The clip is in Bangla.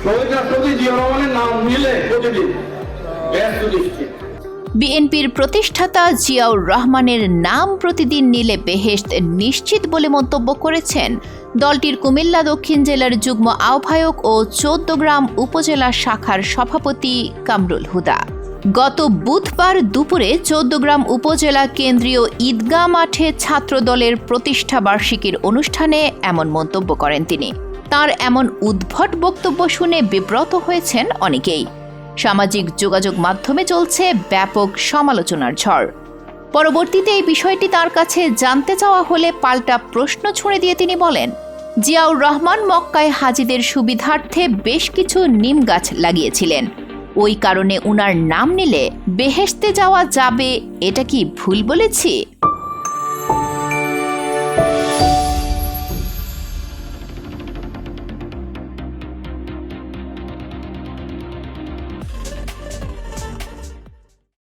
শহীদ রাষ্ট্রপতি জিয়াউর রহমানের নাম নিলে প্রতিদিন ব্যস্ত দৃষ্টি। বিএনপির প্রতিষ্ঠাতা জিয়াউর রহমানের নাম প্রতিদিন নিলে বেহেশত নিশ্চিত বলে মন্তব্য করেছেন দলটির কুমিল্লা দক্ষিণ জেলার যুগ্ম আহ্বায়ক ও চৌদ্দগ্রাম উপজেলা শাখার সভাপতি কামরুল হুদা। গত বুধবার দুপুরে চৌদ্দগ্রাম উপজেলা কেন্দ্রীয় ঈদগাহ মাঠে ছাত্রদলের প্রতিষ্ঠা বার্ষিকীর অনুষ্ঠানে এমন মন্তব্য করেন তিনি। তার এমন উদ্ভট বক্তব্য শুনে বিব্রত হয়েছেন অনেকেই। সামাজিক যোগাযোগ মাধ্যমে চলছে ব্যাপক সমালোচনার ঝড়। পরবর্তীতে এই বিষয়টি তার কাছে জানতে চাওয়া হলে পাল্টা প্রশ্ন ছুঁড়ে দিয়ে তিনি বলেন, জিয়াউর রহমান মক্কায় হাজিদের সুবিধার্থে বেশ কিছু নিম গাছ লাগিয়েছিলেন। ওই কারণে উনার নাম নিলে বেহেশতে যাওয়া যাবে, এটা কি ভুল বলেছি?